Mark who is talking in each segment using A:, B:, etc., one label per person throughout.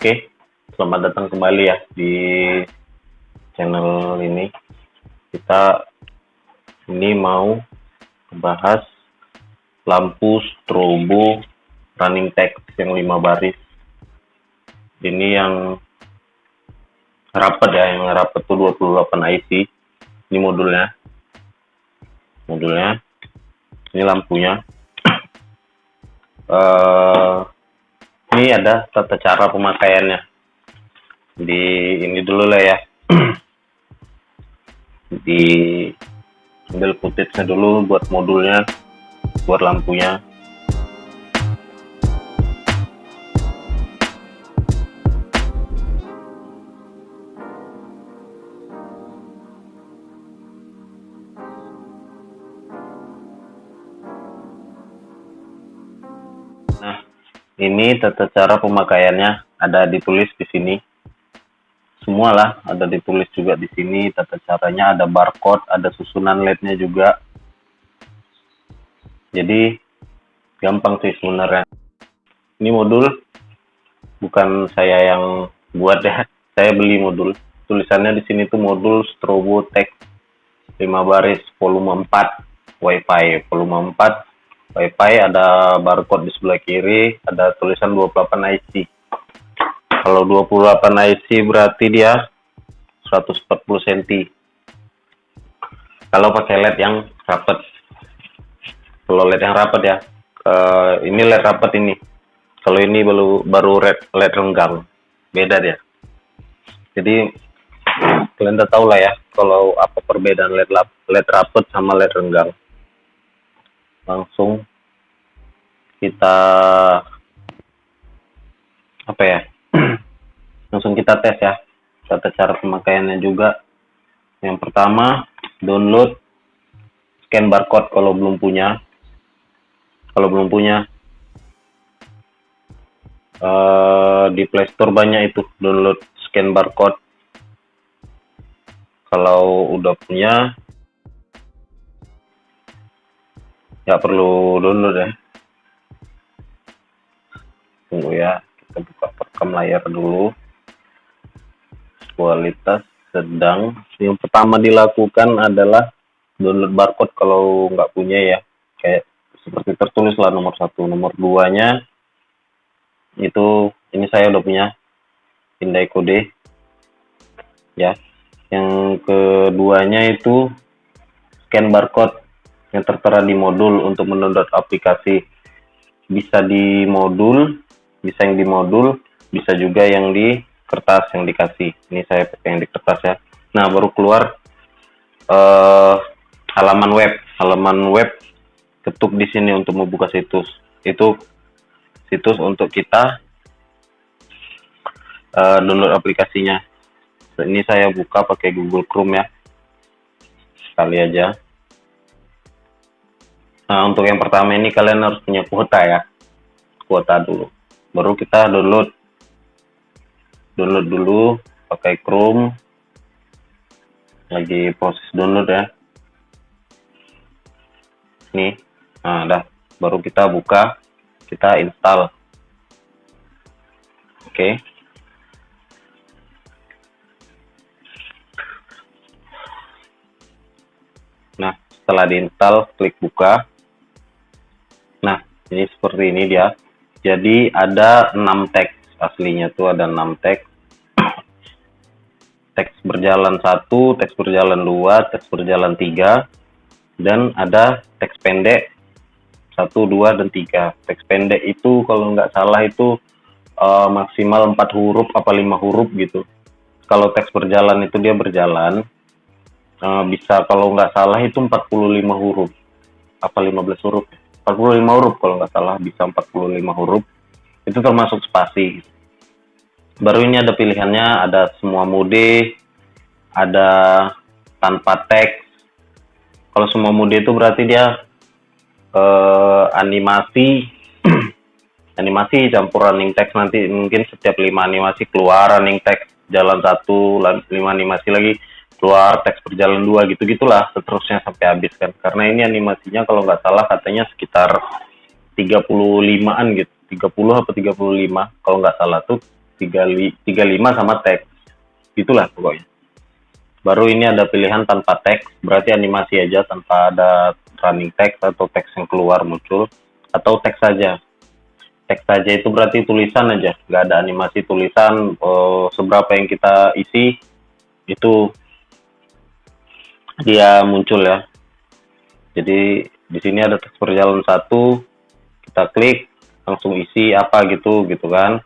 A: Oke, selamat datang kembali ya di channel ini. Kita ini mau membahas lampu strobo running text yang 5 baris. Ini yang rapat ya, yang rapat tuh 28 IC. Ini modulnya. Ini lampunya. Ini ada tata cara pemakaiannya. Di ini dulu lah ya. Di ambil footage-nya dulu buat modulnya, buat lampunya. Nah, ini tata cara pemakaiannya ada ditulis di sini. Semua lah ada ditulis juga di sini tata caranya, ada barcode, ada susunan LED-nya juga. Jadi gampang sih sebenarnya. Ini modul bukan saya yang buat ya. Saya beli modul. Tulisannya di sini tuh modul strobo text 5 baris volume 4 Wi-Fi, volume 4 Wi-Fi, ada barcode di sebelah kiri, ada tulisan 28 IC. Kalau 28 IC berarti dia 140 cm. Kalau pakai LED yang rapat. Kalau LED yang rapat ya, ini LED rapat ini. Kalau ini baru LED renggang, beda dia. Jadi kalian udah tahu lah ya, kalau apa perbedaan LED rapat sama LED renggang. Langsung kita langsung kita tes ya, tata cara pemakaiannya juga. Yang pertama, download scan barcode kalau belum punya. Di Play Store banyak itu download scan barcode. Kalau udah punya, nggak perlu download ya. Tunggu ya, kita buka rekam layar dulu. Kualitas sedang. Yang pertama dilakukan adalah download barcode kalau nggak punya ya. Kayak seperti tertulis lah nomor 1. Nomor 2-nya itu, ini saya udah punya pindai kode ya. Yang keduanya itu scan barcode yang tertera di modul untuk mendownload aplikasi. Bisa di modul, bisa yang di modul, bisa juga yang di kertas yang dikasih. Ini saya pakai yang di kertas ya. Nah, baru keluar halaman web. Ketuk di sini untuk membuka situs. Itu situs untuk kita download aplikasinya. Ini saya buka pakai Google Chrome ya. Sekali aja. Nah, untuk yang pertama ini kalian harus punya kuota ya. Kuota dulu. Baru kita download dulu pakai Chrome. Lagi proses download ya. Nih. Nah, dah. Baru kita buka, kita install. Oke. Nah, setelah diinstal, klik buka. Nah, ini seperti ini dia. Jadi ada 6 teks. Aslinya tuh ada 6 teks. Teks berjalan 1, teks berjalan 2, teks berjalan 3. Dan ada teks pendek 1, 2, dan 3. Teks pendek itu kalau nggak salah itu maksimal 4 huruf apa 5 huruf gitu. Kalau teks berjalan itu dia berjalan. Bisa kalau nggak salah itu 45 huruf. Apa 15 huruf? 45 huruf kalau nggak salah, bisa 45 huruf. Itu termasuk spasi. Baru ini ada pilihannya, ada semua mode, ada tanpa teks. Kalau semua mode itu berarti dia animasi animasi campur running text. Nanti mungkin setiap 5 animasi keluar running text jalan 1, 5 animasi lagi keluar teks berjalan 2, gitu-gitulah seterusnya sampai habis kan. Karena ini animasinya kalau nggak salah katanya sekitar 35-an gitu, 30 atau 35 kalau nggak salah tuh. 35 sama teks. Itulah pokoknya. Baru ini ada pilihan tanpa teks, berarti animasi aja tanpa ada running text atau teks yang keluar muncul, atau teks saja. Teks saja itu berarti tulisan aja, nggak ada animasi tulisan. Seberapa yang kita isi itu dia muncul ya. Jadi di sini ada teks perjalanan 1, kita klik langsung isi apa gitu kan.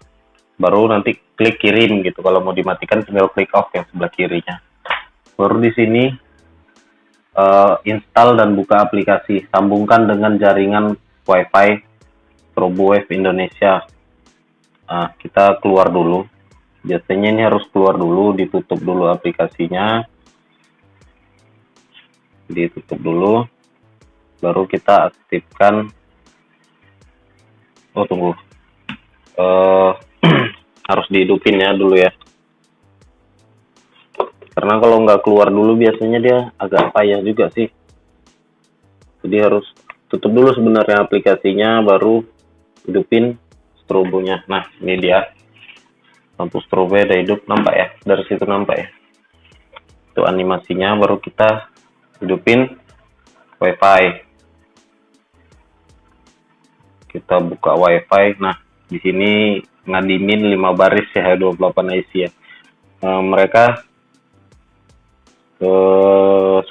A: Baru nanti klik kirim gitu. Kalau mau dimatikan tinggal klik off yang sebelah kirinya. Baru di sini install dan buka aplikasi, sambungkan dengan jaringan WiFi Strobowave Indonesia. Nah, kita keluar dulu. Biasanya ini harus keluar dulu, ditutup dulu aplikasinya. Ditutup dulu. Baru kita aktifkan. Oh, tunggu. Harus dihidupin ya dulu ya. Karena kalau nggak keluar dulu biasanya dia agak payah juga sih. Jadi harus tutup dulu sebenarnya aplikasinya, baru hidupin strobonya. Nah, ini dia. Lampu strobo udah hidup, nampak ya? Dari situ nampak ya? Itu animasinya, baru kita hidupin WiFi. Kita buka WiFi. Nah, di sini ngadimin 5 baris ya, 28 IC ya. Mereka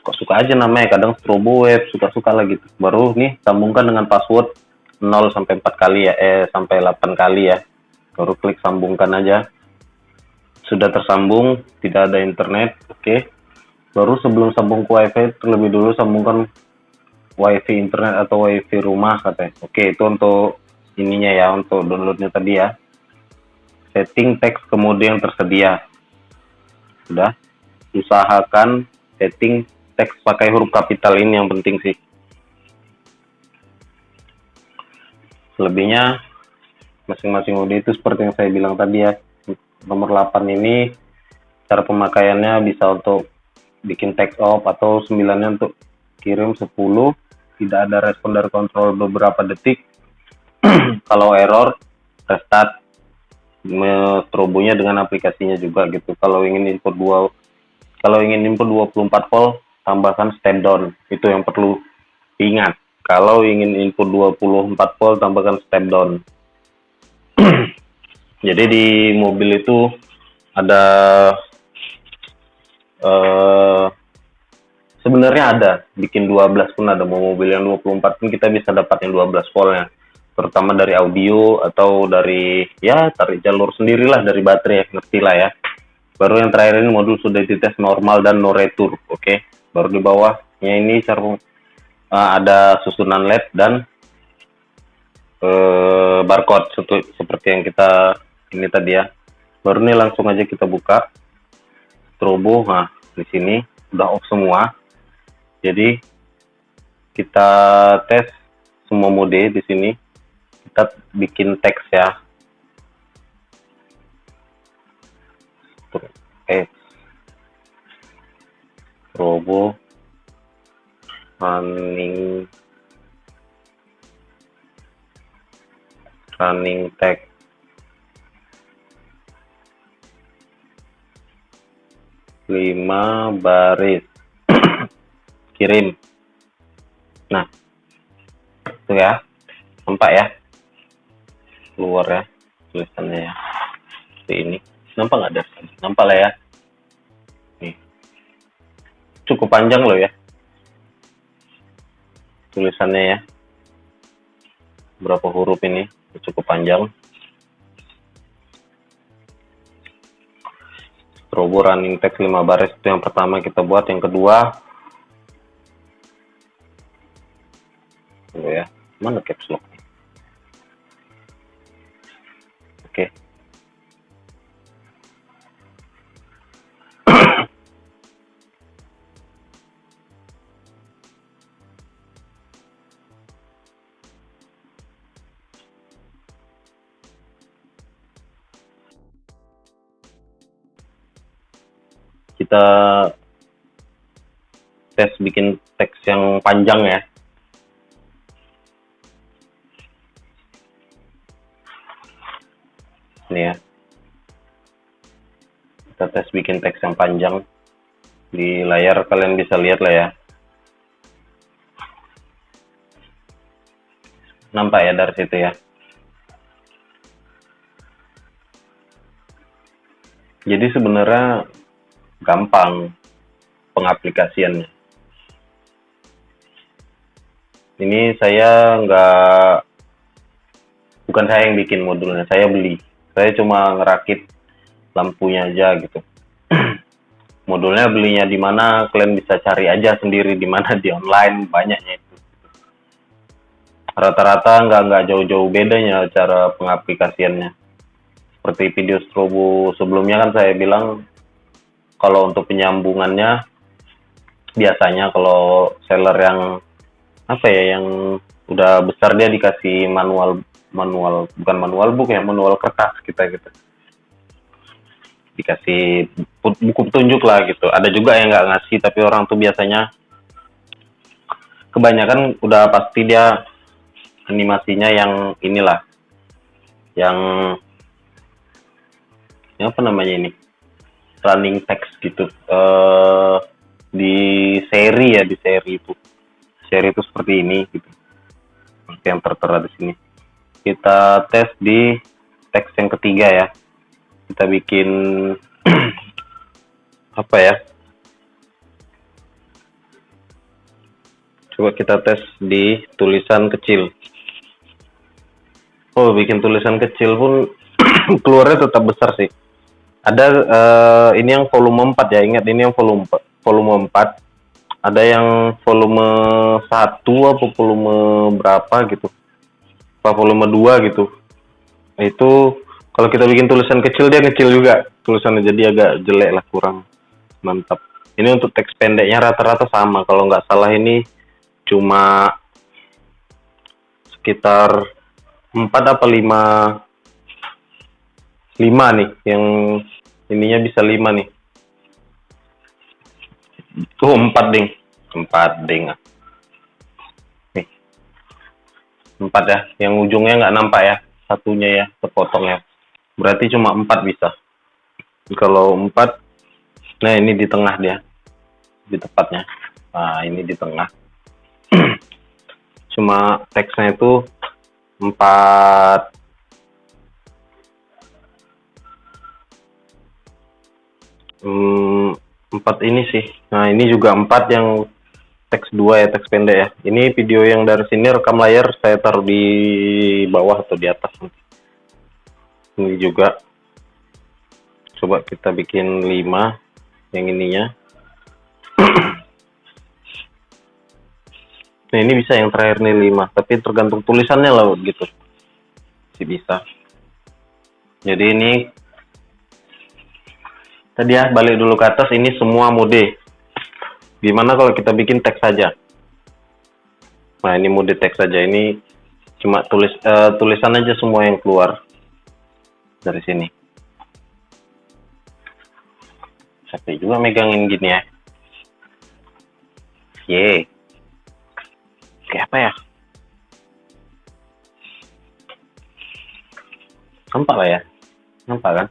A: suka-suka aja namanya, kadang Strobowave, suka-suka lah gitu. Baru nih sambungkan dengan password 0 sampai 4 kali ya, sampai 8 kali ya. Baru klik sambungkan aja. Sudah tersambung, tidak ada internet, oke. Baru sebelum sambung ke WiFi, terlebih dulu sambungkan WiFi internet atau WiFi rumah katanya. Oke, itu untuk ininya ya, untuk downloadnya tadi ya. Setting teks kemudian tersedia. Sudah. Usahakan setting teks pakai huruf kapital, ini yang penting sih. Selebihnya masing-masing mode itu seperti yang saya bilang tadi ya. Nomor 8 ini cara pemakaiannya bisa untuk bikin text off, atau 9-nya untuk kirim 10, tidak ada respon dari kontrol beberapa detik. Kalau error, restart strobonya dengan aplikasinya juga gitu. Kalau ingin input 24 volt, tambahkan step down. Itu yang perlu diingat. Kalau ingin input 24 volt, tambahkan step down. Jadi di mobil itu ada sebenarnya ada bikin 12 pun ada. Mau mobil yang 24 pun kita bisa dapat yang 12 voltnya. Terutama dari audio atau dari ya tarik jalur sendirilah dari baterai ya, ngerti lah ya. Baru yang terakhir ini modul sudah dites normal dan no retur, oke. Baru di bawahnya ini ada susunan LED dan barcode seperti yang kita ini tadi ya. Baru ini langsung aja kita buka strobo. Nah, di sini udah off semua. Jadi kita tes semua mode di sini. Kita bikin teks ya. Strobo running text 5 baris. Kirim. Nah, itu ya, nampak ya, keluar ya tulisannya ya, seperti ini. Nampak nggak dari sini? Nampak lah ya. Nih, cukup panjang loh ya tulisannya ya. Berapa huruf ini? Cukup panjang. Strobo running text 5 baris itu yang pertama kita buat. Yang kedua, ya, mana caps lock? Oke. Kita tes bikin teks yang panjang ya. Ini ya. Kita tes bikin teks yang panjang. Di layar kalian bisa lihat lah ya. Nampak ya dari situ ya. Jadi sebenarnya gampang pengaplikasiannya. Ini bukan saya yang bikin modulnya, saya beli. Saya cuma ngerakit lampunya aja gitu. Modulnya belinya di mana, kalian bisa cari aja sendiri di mana, di online banyaknya itu. Rata-rata nggak jauh-jauh bedanya cara pengaplikasiannya. Seperti video strobo sebelumnya kan saya bilang, kalau untuk penyambungannya biasanya kalau seller yang yang udah besar dia dikasih bukan manual book ya, manual kertas kita gitu. Dikasih buku petunjuk lah gitu. Ada juga yang nggak ngasih, tapi orang tuh biasanya kebanyakan udah pasti dia animasinya yang inilah, yang apa namanya ini, running text gitu, di seri itu seperti ini gitu, yang tertera di sini. Kita tes di teks yang ketiga ya, kita bikin apa ya, coba kita tes di tulisan kecil. Bikin tulisan kecil pun keluarnya tetap besar sih. Ada ini yang volume 4 ya, ingat ini yang volume 4. Ada yang volume 1 apa volume berapa gitu. Apa volume 2 gitu. Itu kalau kita bikin tulisan kecil, dia kecil juga tulisannya, jadi agak jelek lah, kurang mantap. Ini untuk teks pendeknya rata-rata sama, kalau nggak salah ini cuma sekitar 4 apa 5 nih, yang ininya bisa 5 nih. Tuh 4 ding. Nih. 4 ya, yang ujungnya nggak nampak ya, satunya ya, terpotong ya. Berarti cuma 4 bisa. Kalau 4, nah ini di tengah dia, di tepatnya. Nah ini di tengah. Cuma teksnya itu 4 ini sih. Nah ini juga 4 yang teks 2 ya, teks pendek ya. Ini video yang dari sini rekam layar saya taruh di bawah atau di atas. Ini juga. Coba kita bikin 5 yang ininya. Nah ini bisa yang terakhir nih 5, tapi tergantung tulisannya lah gitu. Masih bisa. Jadi ini tadi ya, balik dulu ke atas, ini semua mode. Gimana kalau kita bikin teks saja? Nah ini mode teks saja, ini cuma tulisan aja semua yang keluar dari sini. Capek juga megangin gini ya. Kayak apa ya? Nampak lah ya? Nampak kan?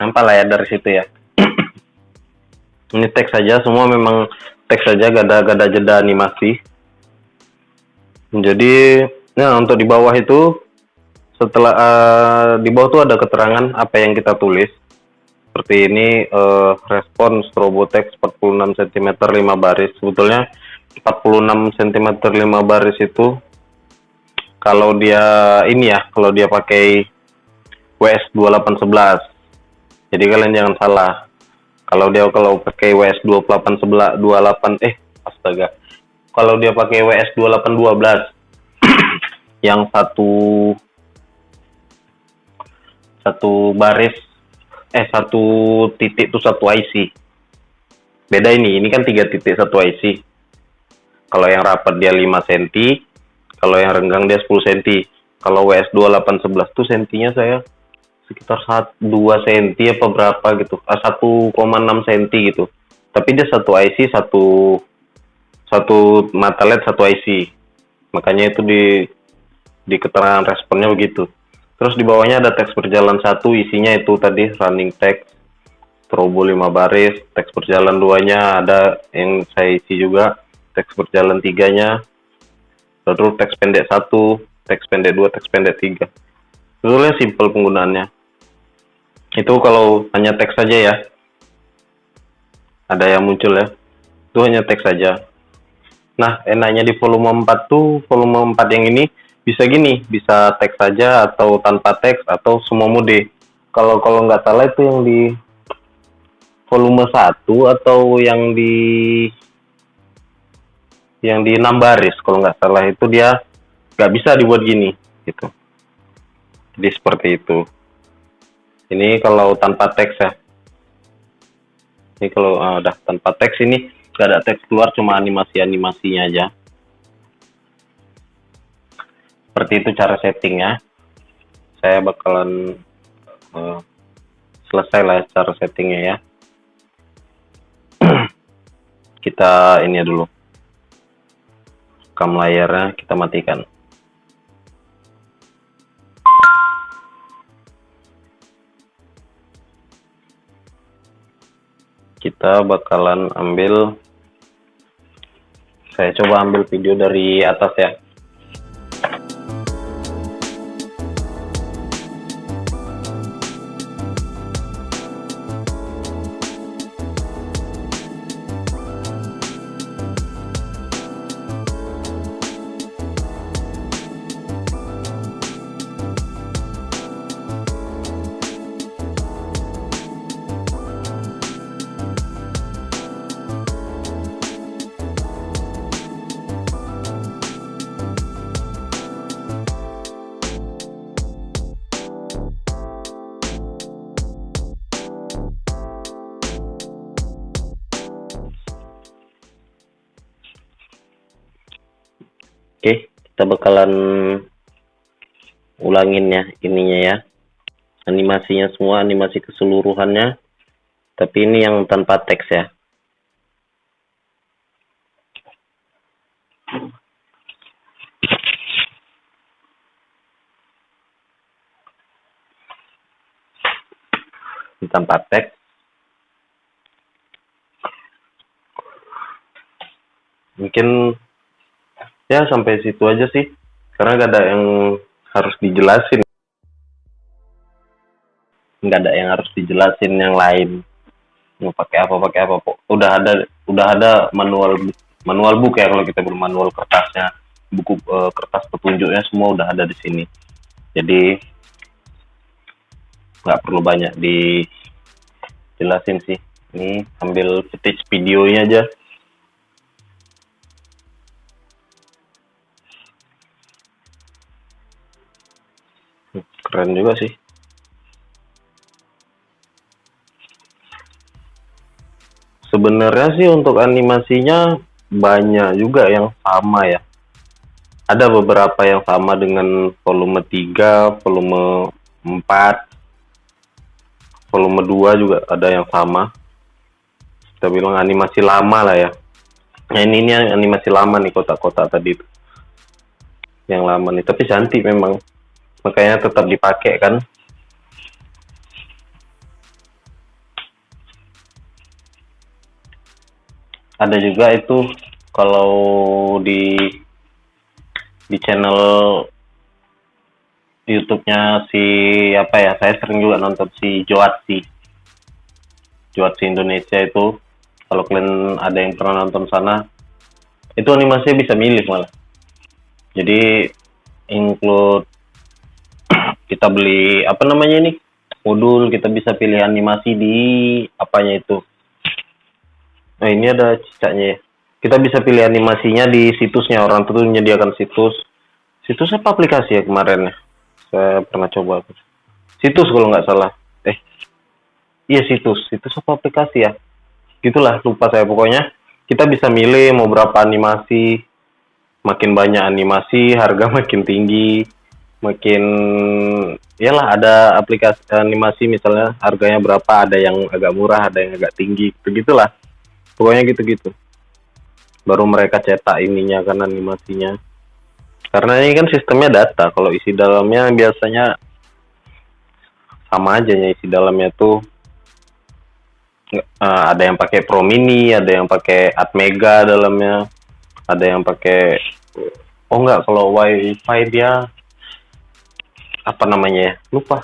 A: Nampak lah ya dari situ ya. Ini teks saja, semua memang teks saja, gak ada jeda animasi. Jadi, nah untuk di bawah itu, setelah di bawah tuh ada keterangan apa yang kita tulis. Seperti ini, respon strobo text 46 cm 5 baris. Sebetulnya 46 cm 5 baris itu kalau dia ini ya, kalau dia pakai WS 2811. Jadi kalian jangan salah. Kalau pakai WS 2811 astaga. Kalau dia pakai WS 2812 yang satu baris satu titik itu satu IC. Beda ini kan 3 titik satu IC. Kalau yang rapat dia 5 cm, kalau yang renggang dia 10 cm. Kalau WS 2811 tuh sentinya saya sekitar 2 cm apa berapa gitu, 1,6 cm gitu. Tapi dia satu IC, satu mata LED satu IC. Makanya itu di keterangan responnya begitu. Terus di bawahnya ada teks berjalan 1, isinya itu tadi running text. strobo 5 baris, teks berjalan 2-nya ada yang saya isi juga, teks berjalan 3-nya, lalu teks pendek 1, teks pendek 2, teks pendek 3. Sebetulnya simple penggunaannya. Itu kalau hanya teks saja ya. Ada yang muncul ya. Itu hanya teks saja. Nah, enaknya di volume 4 tuh, volume 4 yang ini bisa gini, bisa teks saja atau tanpa teks atau semua mode. Kalau nggak salah itu yang di volume 1 atau yang di 6 baris kalau nggak salah itu dia nggak bisa dibuat gini gitu. Jadi seperti itu. Ini kalau tanpa teks ya. Ini kalau udah tanpa teks ini nggak ada teks keluar, cuma animasinya aja. Seperti itu cara settingnya. Saya bakalan selesai lah cara settingnya ya. Kita ini dulu. Rekam layarnya kita matikan. Kita bakalan saya coba ambil video dari atas ya. Oke, kita bakalan ulangin ya ininya ya. Animasinya semua, animasi keseluruhannya. Tapi ini yang tanpa teks ya. Ini tanpa teks. Mungkin ya sampai situ aja sih, karena gak ada yang harus dijelasin, yang lain mau pakai apa udah ada manual book ya, kalau kita bermanual kertasnya, buku kertas petunjuknya semua udah ada di sini, jadi nggak perlu banyak dijelasin sih. Ini ambil footage videonya aja. Keren juga sih. Sebenarnya sih untuk animasinya banyak juga yang sama ya. Ada beberapa yang sama dengan volume 3, volume 4, volume 2 juga ada yang sama. Kita bilang animasi lama lah ya. Nah ini animasi lama nih, kotak-kotak tadi itu. Yang lama nih, tapi cantik memang. Makanya tetap dipakai kan. Ada juga itu kalau di channel YouTube-nya si apa ya, saya sering juga nonton si Joatsi Indonesia itu. Kalau kalian ada yang pernah nonton sana, itu animasinya bisa milih malah. Jadi include kita beli apa namanya ini modul, kita bisa pilih animasi di apanya itu. Nah ini ada cicaknya ya. Kita bisa pilih animasinya di situsnya, orang itu menyediakan situs apa aplikasi ya kemarin ya. Saya pernah coba situs kalau nggak salah. Iya situs apa aplikasi ya? Gitulah, lupa saya pokoknya. Kita bisa milih mau berapa animasi. Makin banyak animasi, harga makin tinggi. Makin iyalah, ada aplikasi animasi misalnya harganya berapa, ada yang agak murah, ada yang agak tinggi, begitulah. Pokoknya gitu-gitu. Baru mereka cetak ininya kan animasinya. Karena ini kan sistemnya data, kalau isi dalamnya biasanya sama aja ya, isi dalamnya tuh Ada yang pakai Pro Mini, ada yang pakai Atmega dalamnya, ada yang pakai, oh enggak, kalau WiFi dia apa namanya ya, lupa,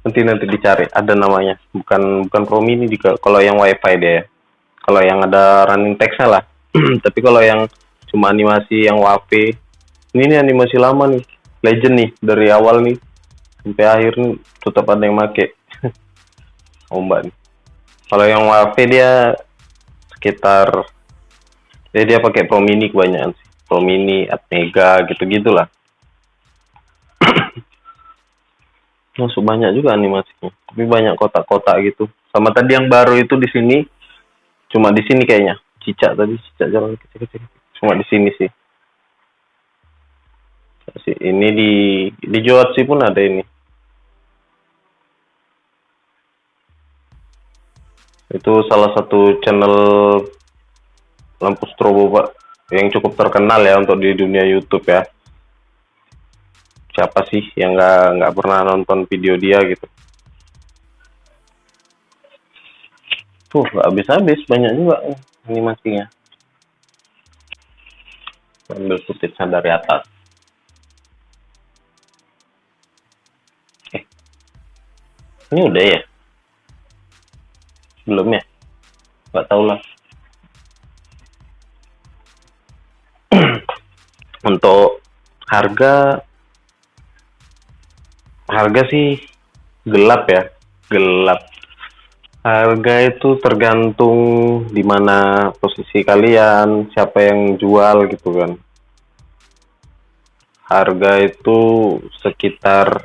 A: nanti dicari, ada namanya, bukan bukan Pro Mini juga kalau yang WiFi dia ya. Kalau yang ada running text-nya lah. Tapi kalau yang cuma animasi yang WAP, ini nih animasi lama nih, legend nih, dari awal nih sampai akhir nih tetap ada yang make. Ombak nih. Kalau yang WAP dia sekitar, dia pakai Pro Mini kebanyakan sih, Pro Mini, Atmega gitu gitulah. Masuk banyak juga animasinya, tapi banyak kotak-kotak gitu. Sama tadi yang baru itu di sini, cuma di sini kayaknya. Cicak jalan kecil-kecil. Cuma di sini sih. Ini di Joatsi pun ada ini. Itu salah satu channel lampu strobo Pak, yang cukup terkenal ya untuk di dunia YouTube ya. Siapa sih yang nggak pernah nonton video dia gitu? Tuh nggak habis-habis, banyak juga animasinya. Ambil footage dari atas. Ini udah ya? Belum ya? Nggak tahu lah. Untuk harga sih gelap ya, gelap. Harga itu tergantung di mana posisi kalian, siapa yang jual gitu kan. Harga itu sekitar,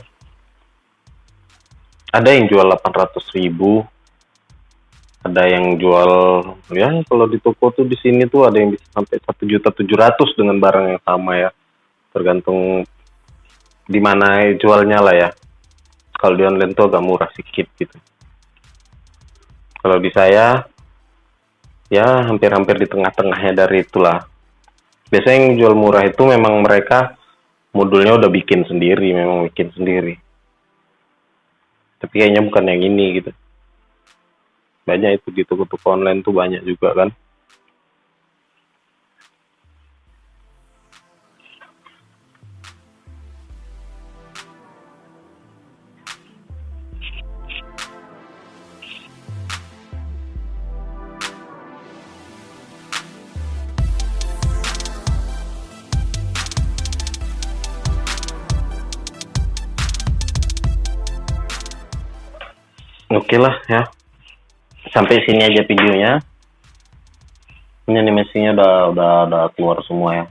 A: ada yang jual 800.000, ada yang jual ya kalau di toko tuh di sini tuh ada yang bisa sampai 1.700.000 dengan barang yang sama ya. Tergantung di mana jualnya lah ya. Kalau di online tuh agak murah sedikit gitu. Kalau di saya ya hampir-hampir di tengah-tengahnya dari itulah. Biasanya yang jual murah itu memang mereka modulnya udah bikin sendiri, memang bikin sendiri. Tapi kayaknya bukan yang ini gitu. Banyak itu di toko-toko online tuh banyak juga kan. Oke lah ya. Sampai sini aja videonya. Ini animasinya udah keluar semua ya.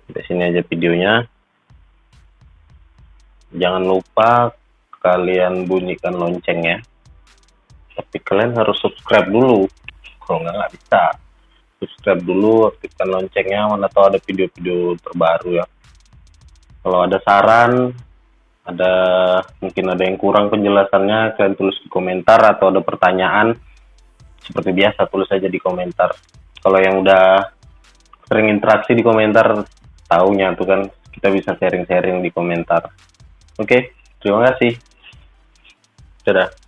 A: Sampai sini aja videonya. Jangan lupa kalian bunyikan lonceng ya. Tapi kalian harus subscribe dulu. Kalau nggak bisa. Subscribe dulu, aktifkan loncengnya, mana tahu ada video-video terbaru ya. Kalau ada saran, mungkin ada yang kurang penjelasannya, kalian tulis di komentar, atau ada pertanyaan seperti biasa tulis aja di komentar. Kalau yang udah sering interaksi di komentar, taunya tuh kan kita bisa sharing-sharing di komentar. Oke, terima kasih. Dadah.